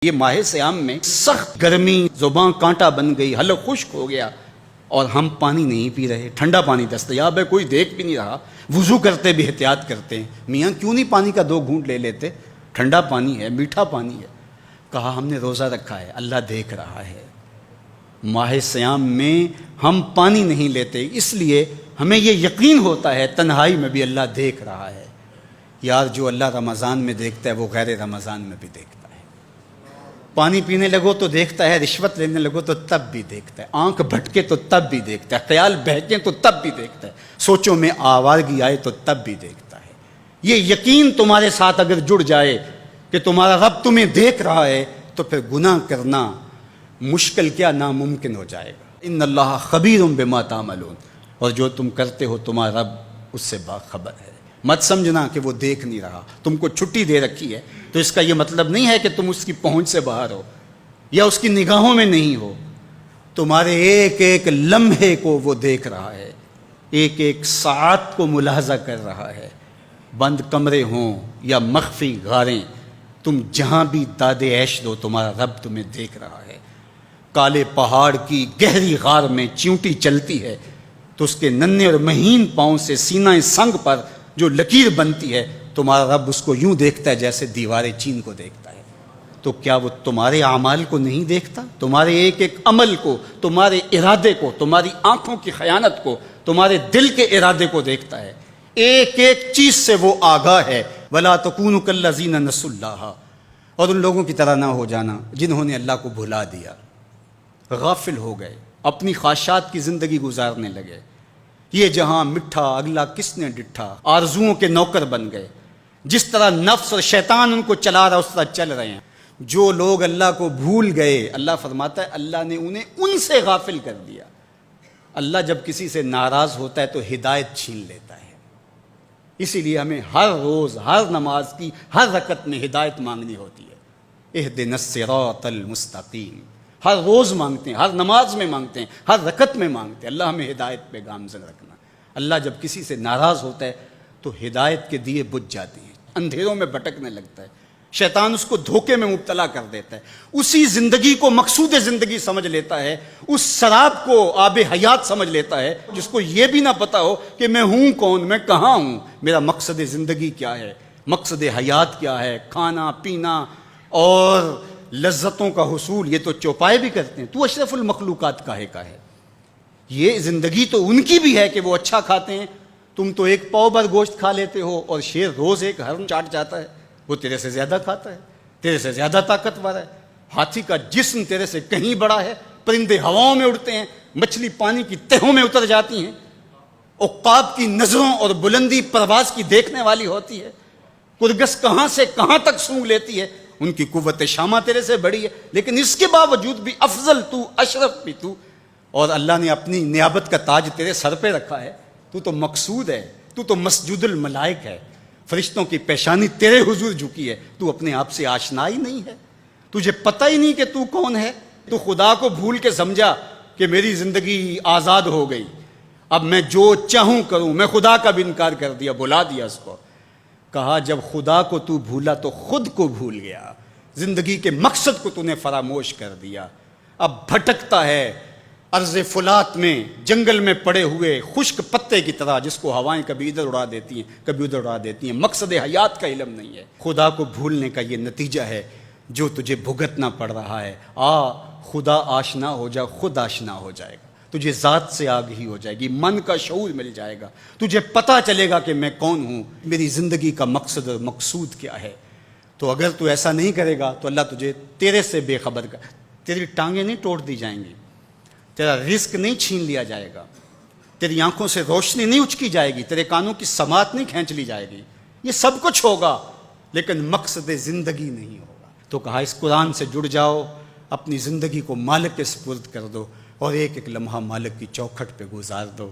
یہ ماہ سیام میں سخت گرمی، زبان کانٹا بن گئی، حلق خشک ہو گیا اور ہم پانی نہیں پی رہے، ٹھنڈا پانی دستیاب ہے، کوئی دیکھ بھی نہیں رہا، وضو کرتے بھی احتیاط کرتے ہیں، میاں کیوں نہیں پانی کا 2 گھونٹ لے لیتے، ٹھنڈا پانی ہے، میٹھا پانی ہے۔ کہا ہم نے روزہ رکھا ہے، اللہ دیکھ رہا ہے۔ ماہ سیام میں ہم پانی نہیں لیتے، اس لیے ہمیں یہ یقین ہوتا ہے تنہائی میں بھی اللہ دیکھ رہا ہے۔ یار جو اللہ رمضان میں دیکھتا ہے وہ غیر رمضان میں بھی دیکھتا ہے۔ پانی پینے لگو تو دیکھتا ہے، رشوت لینے لگو تو تب بھی دیکھتا ہے، آنکھ بھٹکے تو تب بھی دیکھتا ہے، خیال بہکے تو تب بھی دیکھتا ہے، سوچوں میں آوارگی آئے تو تب بھی دیکھتا ہے۔ یہ یقین تمہارے ساتھ اگر جڑ جائے کہ تمہارا رب تمہیں دیکھ رہا ہے تو پھر گناہ کرنا مشکل کیا ناممکن ہو جائے گا۔ ان اللہ خبیر بما تعملون، اور جو تم کرتے ہو تمہارا رب اس سے باخبر ہے۔ مت سمجھنا کہ وہ دیکھ نہیں رہا، تم کو چھٹی دے رکھی ہے تو اس کا یہ مطلب نہیں ہے کہ تم اس کی پہنچ سے باہر ہو یا اس کی نگاہوں میں نہیں ہو۔ تمہارے ایک ایک لمحے کو وہ دیکھ رہا ہے، ایک ایک ساعت کو ملاحظہ کر رہا ہے۔ بند کمرے ہوں یا مخفی غاریں، تم جہاں بھی داد عیش دو تمہارا رب تمہیں دیکھ رہا ہے۔ کالے پہاڑ کی گہری غار میں چیونٹی چلتی ہے تو اس کے ننھے اور مہین پاؤں سے سینہ سنگ پر جو لکیر بنتی ہے تمہارا رب اس کو یوں دیکھتا ہے جیسے دیوار چین کو دیکھتا ہے۔ تو کیا وہ تمہارے اعمال کو نہیں دیکھتا؟ تمہارے ایک ایک عمل کو، تمہارے ارادے کو، تمہاری آنکھوں کی خیانت کو، تمہارے دل کے ارادے کو دیکھتا ہے۔ ایک ایک چیز سے وہ آگاہ ہے۔ وَلَا تَكُونُوا كَالَّذِينَ نَسُوا اللَّهَ، اور ان لوگوں کی طرح نہ ہو جانا جنہوں نے اللہ کو بھلا دیا، غافل ہو گئے، اپنی خواہشات کی زندگی گزارنے لگے۔ یہ جہاں مٹھا اگلا کس نے ڈٹھا، آرزوؤں کے نوکر بن گئے۔ جس طرح نفس اور شیطان ان کو چلا رہا اس طرح چل رہے ہیں۔ جو لوگ اللہ کو بھول گئے، اللہ فرماتا ہے اللہ نے انہیں ان سے غافل کر دیا۔ اللہ جب کسی سے ناراض ہوتا ہے تو ہدایت چھین لیتا ہے۔ اسی لیے ہمیں ہر روز ہر نماز کی ہر رکعت میں ہدایت مانگنی ہوتی ہے۔ اہدنا الصراط المستقیم، ہر روز مانگتے ہیں، ہر نماز میں مانگتے ہیں، ہر رکعت میں مانگتے ہیں، اللہ ہمیں ہدایت پہ گامزن رکھنا۔ اللہ جب کسی سے ناراض ہوتا ہے تو ہدایت کے دیے بجھ جاتے ہیں، اندھیروں میں بھٹکنے لگتا ہے، شیطان اس کو دھوکے میں مبتلا کر دیتا ہے، اسی زندگی کو مقصود زندگی سمجھ لیتا ہے، اس شراب کو آب حیات سمجھ لیتا ہے، جس کو یہ بھی نہ پتا ہو کہ میں ہوں کون، میں کہاں ہوں، میرا مقصد زندگی کیا ہے، مقصد حیات کیا ہے، کھانا پینا اور لذتوں کا حصول۔ یہ تو چوپائے بھی کرتے ہیں، تو اشرف المخلوقات کاہے کا ہے۔ یہ زندگی تو ان کی بھی ہے کہ وہ اچھا کھاتے ہیں، تم تو ایک پاؤ بھر گوشت کھا لیتے ہو اور شیر روز ایک ہرن چاٹ جاتا ہے، وہ تیرے سے زیادہ کھاتا ہے، تیرے سے زیادہ طاقتور ہے۔ ہاتھی کا جسم تیرے سے کہیں بڑا ہے، پرندے ہواؤں میں اڑتے ہیں، مچھلی پانی کی تہوں میں اتر جاتی ہیں، عقاب کی نظروں اور بلندی پرواز کی دیکھنے والی ہوتی ہے، کرگس کہاں سے کہاں تک سونگھ لیتی ہے، ان کی قوت شامہ تیرے سے بڑی ہے، لیکن اس کے باوجود بھی افضل تو، اشرف بھی تو، اور اللہ نے اپنی نیابت کا تاج تیرے سر پہ رکھا ہے۔ تو مقصود ہے، تو مسجود الملائک ہے، فرشتوں کی پیشانی تیرے حضور جھکی ہے، تو اپنے آپ سے آشنا ہی نہیں ہے، تجھے پتہ ہی نہیں کہ تو کون ہے۔ تو خدا کو بھول کے سمجھا کہ میری زندگی آزاد ہو گئی، اب میں جو چاہوں کروں، میں خدا کا بھی انکار کر دیا، بلا دیا اس کو۔ کہا جب خدا کو تو بھولا تو خود کو بھول گیا، زندگی کے مقصد کو تو نے فراموش کر دیا، اب بھٹکتا ہے ارض فلات میں، جنگل میں پڑے ہوئے خشک پتے کی طرح، جس کو ہوائیں کبھی ادھر اڑا دیتی ہیں کبھی ادھر اڑا دیتی ہیں۔ مقصد حیات کا علم نہیں ہے، خدا کو بھولنے کا یہ نتیجہ ہے جو تجھے بھگتنا پڑ رہا ہے۔ خدا آشنا ہو جا، خود آشنا ہو جائے گا، تجھے ذات سے آگہی ہو جائے گی، من کا شعور مل جائے گا، تجھے پتہ چلے گا کہ میں کون ہوں، میری زندگی کا مقصد اور مقصود کیا ہے۔ تو اگر تو ایسا نہیں کرے گا تو اللہ تجھے تیرے سے بے خبر کر، تیری ٹانگیں نہیں توڑ دی جائیں گی، تیرا رزق نہیں چھین لیا جائے گا، تیری آنکھوں سے روشنی نہیں اچکی جائے گی، تیرے کانوں کی سماعت نہیں کھینچ لی جائے گی، یہ سب کچھ ہوگا لیکن مقصد زندگی نہیں ہوگا۔ تو کہا اس قرآن سے جڑ جاؤ، اپنی زندگی کو مالک کے سپرد کر دو اور ایک ایک لمحہ مالک کی چوکھٹ پہ گزار دو۔